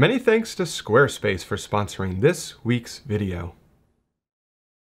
Many thanks to Squarespace for sponsoring this week's video.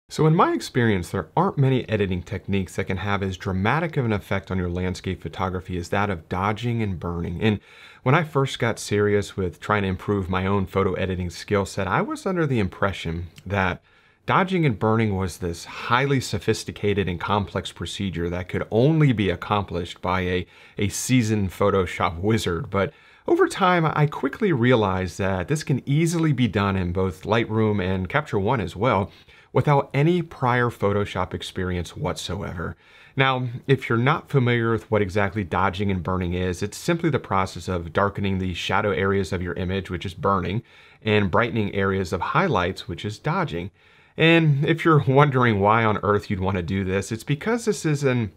So in my experience, there aren't many editing techniques that can have as dramatic of an effect on your landscape photography as that of dodging and burning. And when I first got serious with trying to improve my own photo editing skill set, I was under the impression that dodging and burning was this highly sophisticated and complex procedure that could only be accomplished by a seasoned Photoshop wizard. But over time, I quickly realized that this can easily be done in both Lightroom and Capture One as well, without any prior Photoshop experience whatsoever. Now, if you're not familiar with what exactly dodging and burning is, it's simply the process of darkening the shadow areas of your image, which is burning, and brightening areas of highlights, which is dodging. And if you're wondering why on earth you'd want to do this, it's because this is an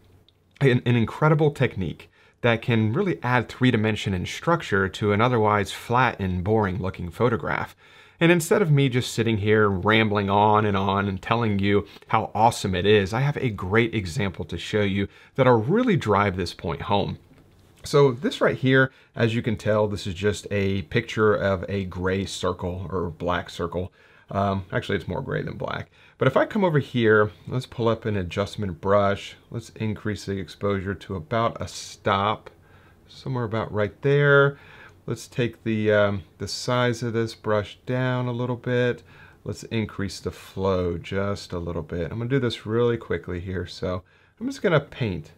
incredible technique that can really add 3 dimension and structure to an otherwise flat and boring looking photograph. And instead of me just sitting here rambling on and telling you how awesome it is, I have a great example to show you that'll really drive this point home. So this right here, as you can tell, this is just a picture of a gray circle or black circle. Actually, it's more gray than black. But if I come over here, let's pull up an adjustment brush. Let's increase the exposure to about a stop, somewhere about right there. Let's take the size of this brush down a little bit. Let's increase the flow just a little bit. I'm gonna do this really quickly here. So I'm just gonna paint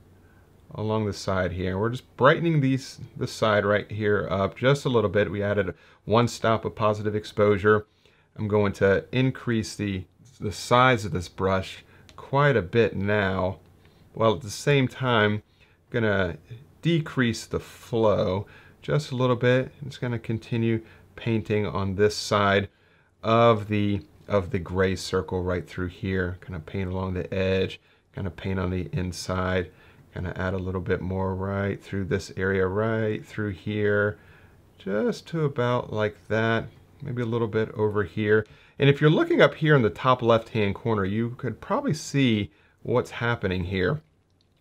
along the side here. We're just brightening the side right here up just a little bit. We added 1 stop of positive exposure. I'm going to increase the size of this brush quite a bit now, while at the same time, I'm gonna decrease the flow just a little bit. I'm just gonna continue painting on this side of the gray circle right through here. Kind of paint along the edge, kind of paint on the inside, kind of add a little bit more right through this area, right through here, just to about like that. Maybe a little bit over here. And if you're looking up here in the top left-hand corner, you could probably see what's happening here.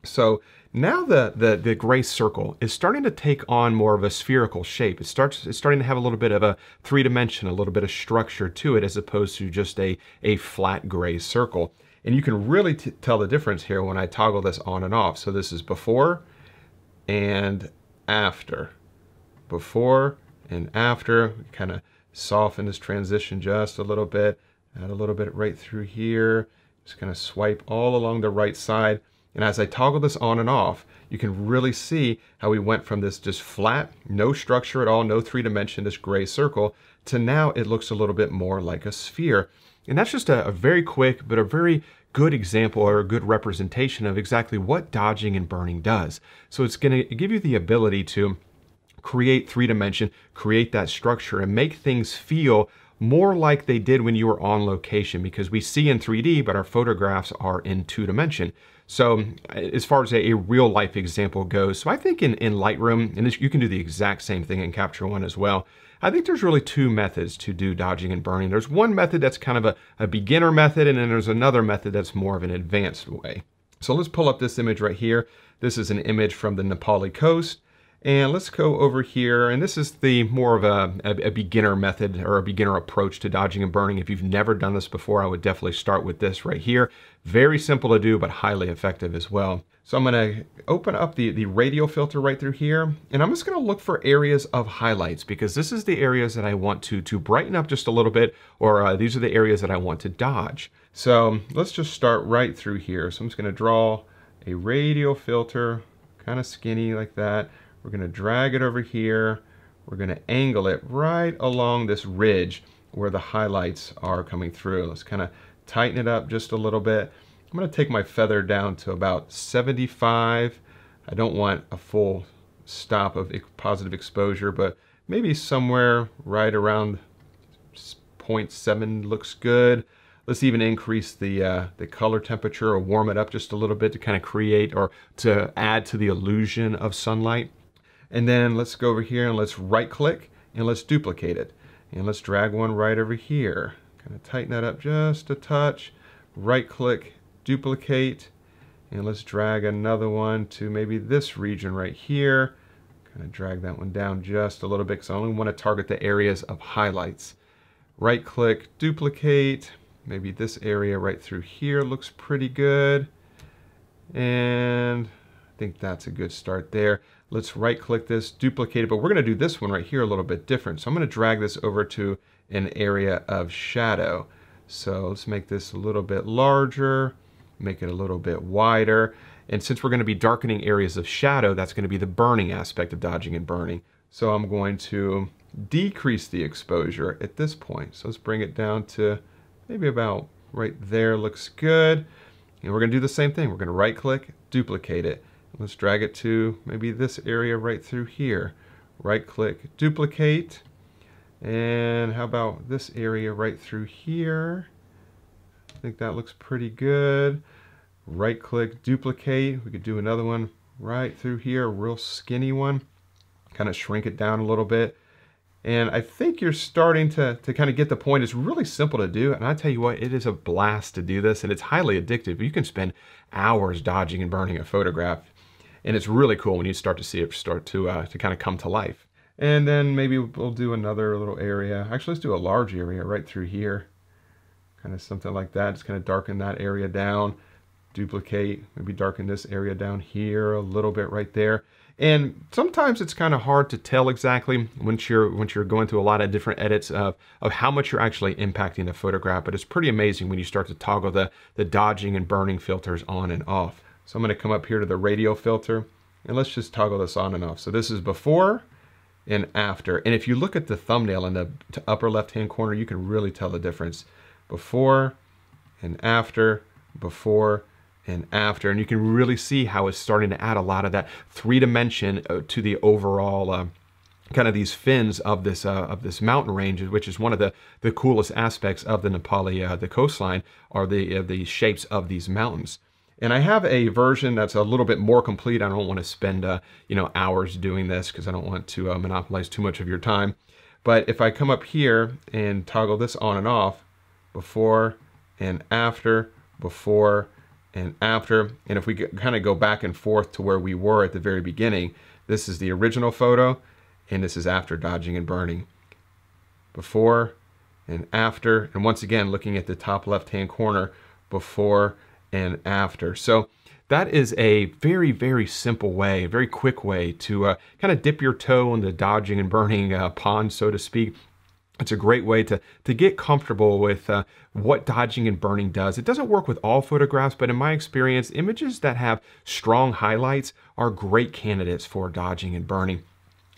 So now the gray circle is starting to take on more of a spherical shape. It's starting to have a little bit of a 3 dimension, a little bit of structure to it, as opposed to just a flat gray circle. And you can really tell the difference here when I toggle this on and off. So this is before and after. Before and after, kind of soften this transition just a little bit, add a little bit right through here, just kind of swipe all along the right side. And as I toggle this on and off, you can really see how we went from this just flat, no structure at all, no 3 dimension, this gray circle, to now it looks a little bit more like a sphere. And that's just a very quick, but a very good example or a good representation of exactly what dodging and burning does. So it's gonna give you the ability to create 3 dimension, create that structure, and make things feel more like they did when you were on location, because we see in 3D, but our photographs are in 2 dimension. So as far as a real life example goes, so I think in Lightroom, and you can do the exact same thing in Capture One as well, I think there's really 2 methods to do dodging and burning. There's one method that's kind of a beginner method, and then there's another method that's more of an advanced way. So let's pull up this image right here. This is an image from the Nepali coast. And let's go over here, and this is the more of a beginner method or a beginner approach to dodging and burning. If you've never done this before, I would definitely start with this right here. Very simple to do, but highly effective as well. So I'm gonna open up the radial filter right through here, and I'm just gonna look for areas of highlights, because this is the areas that I want to brighten up just a little bit, or these are the areas that I want to dodge. So let's just start right through here. So I'm just gonna draw a radial filter, kind of skinny like that. We're gonna drag it over here. We're gonna angle it right along this ridge where the highlights are coming through. Let's kind of tighten it up just a little bit. I'm gonna take my feather down to about 75. I don't want a full stop of positive exposure, but maybe somewhere right around 0.7 looks good. Let's even increase the color temperature or warm it up just a little bit to kind of create or to add to the illusion of sunlight. And then let's go over here and let's right click and let's duplicate it. And let's drag one right over here. Kind of tighten that up just a touch. Right click, duplicate. And let's drag another one to maybe this region right here. Kind of drag that one down just a little bit because I only want to target the areas of highlights. Right click, duplicate. Maybe this area right through here looks pretty good. And I think that's a good start there. Let's right click this, duplicate it, but we're going to do this one right here a little bit different. So I'm going to drag this over to an area of shadow. So let's make this a little bit larger, make it a little bit wider. And since we're going to be darkening areas of shadow, that's going to be the burning aspect of dodging and burning. So I'm going to decrease the exposure at this point. So let's bring it down to maybe about right there, looks good. And we're going to do the same thing. We're going to right click, duplicate it. Let's drag it to maybe this area right through here. Right click, duplicate. And how about this area right through here? I think that looks pretty good. Right click, duplicate. We could do another one right through here, a real skinny one. Kind of shrink it down a little bit. And I think you're starting to kind of get the point. It's really simple to do. And I tell you what, it is a blast to do this. And it's highly addictive. You can spend hours dodging and burning a photograph. And it's really cool when you start to see it start to kind of come to life. And then maybe we'll do another little area. Actually, let's do a large area right through here. Kind of something like that. Just kind of darken that area down. Duplicate, maybe darken this area down here a little bit right there. And sometimes it's kind of hard to tell exactly once you're going through a lot of different edits of how much you're actually impacting the photograph. But it's pretty amazing when you start to toggle the dodging and burning filters on and off. So I'm going to come up here to the radial filter and let's just toggle this on and off. So this is before and after. And if you look at the thumbnail in the upper left hand corner, you can really tell the difference. Before and after, before and after, and you can really see how it's starting to add a lot of that 3-dimension to the overall kind of these fins of this mountain range, which is one of the coolest aspects of the Nepali the coastline, are the shapes of these mountains. And I have a version that's a little bit more complete. I don't want to spend hours doing this because I don't want to monopolize too much of your time. But if I come up here and toggle this on and off, before and after, before and after, and if we kind of go back and forth to where we were at the very beginning, this is the original photo and this is after dodging and burning. Before and after, and once again looking at the top left hand corner, before and after. So that is a very, very simple way, a very quick way to kind of dip your toe in the dodging and burning pond, so to speak. It's a great way to get comfortable with what dodging and burning does. It doesn't work with all photographs, but in my experience, images that have strong highlights are great candidates for dodging and burning.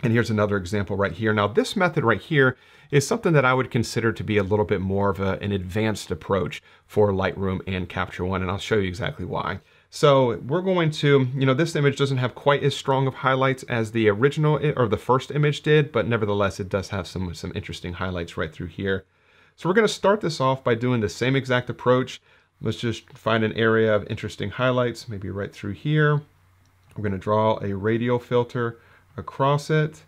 And here's another example right here. Now, this method right here is something that I would consider to be a little bit more of an advanced approach for Lightroom and Capture One, and I'll show you exactly why. So we're going to, this image doesn't have quite as strong of highlights as the original or the first image did, but nevertheless, it does have some interesting highlights right through here. So we're going to start this off by doing the same exact approach. Let's just find an area of interesting highlights, maybe right through here. We're going to draw a radial filter across it,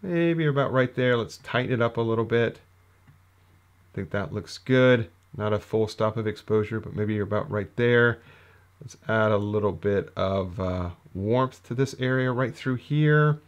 maybe about right there. Let's tighten it up a little bit. I think that looks good. Not a full stop of exposure, but maybe you're about right there. Let's add a little bit of warmth to this area right through here.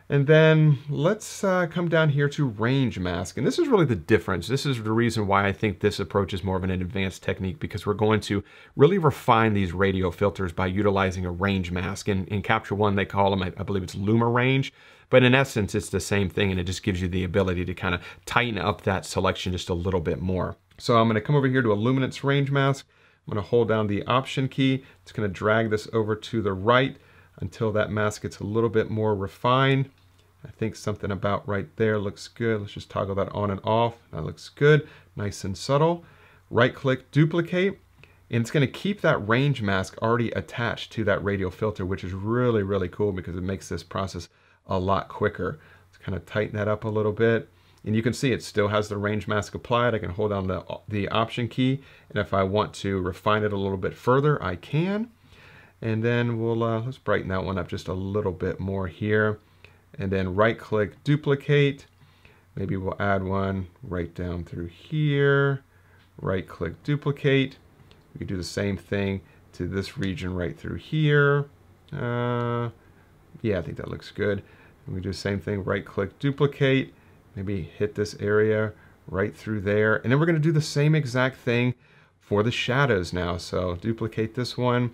And then let's come down here to range mask. And this is really the difference. This is the reason why I think this approach is more of an advanced technique, because we're going to really refine these radial filters by utilizing a range mask. In Capture One, they call them, I believe it's Luma range. But in essence, it's the same thing, and it just gives you the ability to kind of tighten up that selection just a little bit more. So I'm going to come over here to a luminance range mask. I'm going to hold down the Option key. It's going to drag this over to the right until that mask gets a little bit more refined. I think something about right there looks good. Let's just toggle that on and off. That looks good, nice and subtle. Right click, duplicate, and it's going to keep that range mask already attached to that radial filter, which is really, really cool because it makes this process a lot quicker. Let's kind of tighten that up a little bit. And you can see it still has the range mask applied. I can hold down the Option key, and if I want to refine it a little bit further, I can. And then we'll let's brighten that one up just a little bit more here. And then right click, duplicate. Maybe we'll add one right down through here. Right click, duplicate. We can do the same thing to this region right through here. Yeah, I think that looks good. And we do the same thing, right click, duplicate, maybe hit this area right through there. And then we're gonna do the same exact thing for the shadows now. So duplicate this one.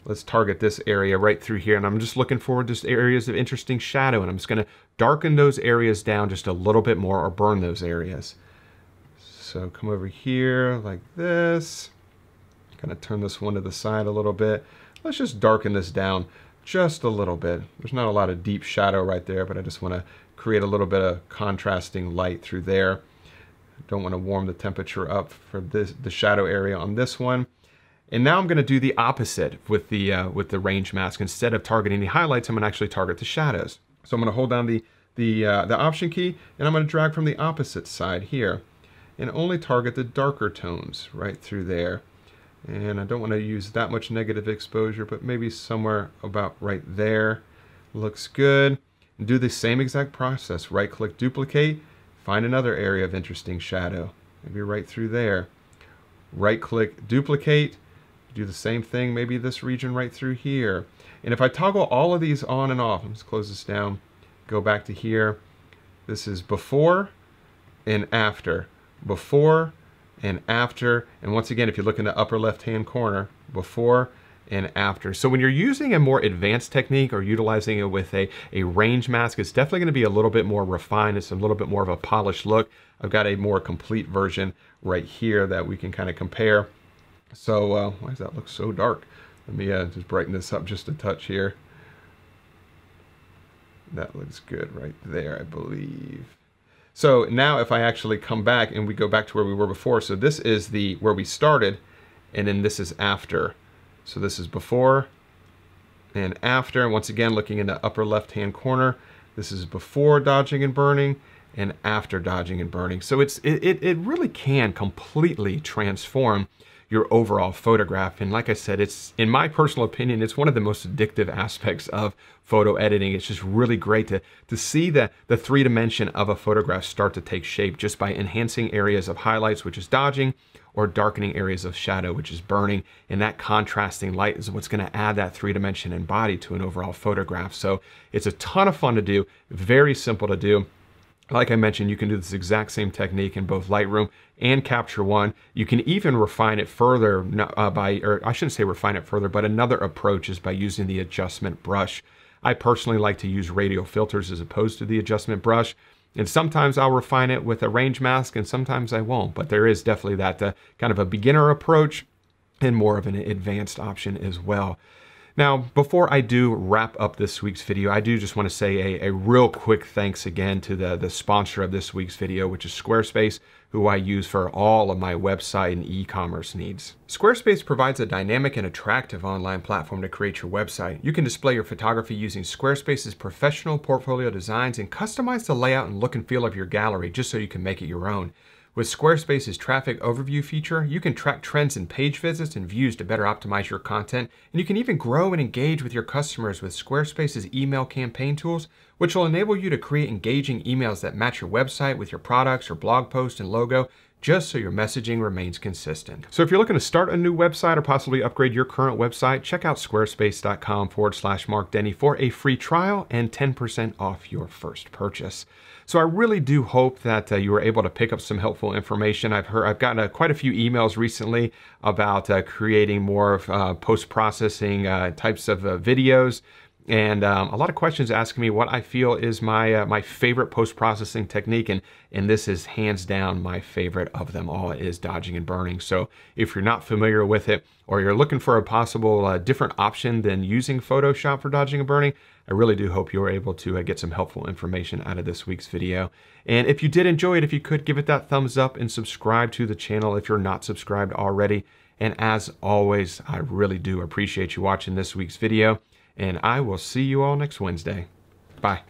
Let's target this area right through here. And I'm just looking for just areas of interesting shadow. And I'm just gonna darken those areas down just a little bit more or burn those areas. So come over here like this. Kind of turn this one to the side a little bit. Let's just darken this down just a little bit. There's not a lot of deep shadow right there, but I just want to create a little bit of contrasting light through there. Don't want to warm the temperature up for the shadow area on this one. And now I'm going to do the opposite with the range mask. Instead of targeting the highlights, I'm going to actually target the shadows. So I'm going to hold down the Option key, and I'm going to drag from the opposite side here, and only target the darker tones right through there. And I don't want to use that much negative exposure, but maybe somewhere about right there. Looks good. And do the same exact process. Right click, duplicate, find another area of interesting shadow. Maybe right through there. Right click, duplicate, do the same thing, maybe this region right through here. And if I toggle all of these on and off, let's close this down, go back to here. This is before and after. Before and after, and once again, if you look in the upper left hand corner, before and after. So when you're using a more advanced technique or utilizing it with a range mask, it's definitely going to be a little bit more refined. It's a little bit more of a polished look. I've got a more complete version right here that we can kind of compare. So why does that look so dark? Let me just brighten this up just a touch here. That looks good right there, I believe. So now if I actually come back and we go back to where we were before, so this is where we started, and then this is after. So this is before and after. And once again, looking in the upper left-hand corner, this is before dodging and burning and after dodging and burning. So it really can completely transform your overall photograph. And like I said, it's, in my personal opinion, it's one of the most addictive aspects of photo editing. It's just really great to see the 3D of a photograph start to take shape just by enhancing areas of highlights, which is dodging, or darkening areas of shadow, which is burning. And that contrasting light is what's going to add that 3D and body to an overall photograph. So it's a ton of fun to do, very simple to do. Like I mentioned, you can do this exact same technique in both Lightroom and Capture One. You can even refine it further or I shouldn't say refine it further, but another approach is by using the adjustment brush. I personally like to use radial filters as opposed to the adjustment brush. And sometimes I'll refine it with a range mask and sometimes I won't. But there is definitely that kind of a beginner approach and more of an advanced option as well. Now, before I do wrap up this week's video, I do just want to say a real quick thanks again to the sponsor of this week's video, which is Squarespace, who I use for all of my website and e-commerce needs. Squarespace provides a dynamic and attractive online platform to create your website. You can display your photography using Squarespace's professional portfolio designs and customize the layout and look and feel of your gallery just so you can make it your own. With Squarespace's traffic overview feature, you can track trends in page visits and views to better optimize your content, and you can even grow and engage with your customers with Squarespace's email campaign tools, which will enable you to create engaging emails that match your website with your products or blog post and logo, just so your messaging remains consistent. So if you're looking to start a new website or possibly upgrade your current website, check out squarespace.com/Mark Denney for a free trial and 10% off your first purchase. So I really do hope that you were able to pick up some helpful information. I've gotten quite a few emails recently about creating more of post-processing types of videos. And a lot of questions asking me what I feel is my favorite post-processing technique, and this is hands down my favorite of them all, is dodging and burning. So if you're not familiar with it, or you're looking for a possible different option than using Photoshop for dodging and burning, I really do hope you were able to get some helpful information out of this week's video. And if you did enjoy it, if you could give it that thumbs up and subscribe to the channel if you're not subscribed already. And as always, I really do appreciate you watching this week's video. And I will see you all next Wednesday. Bye.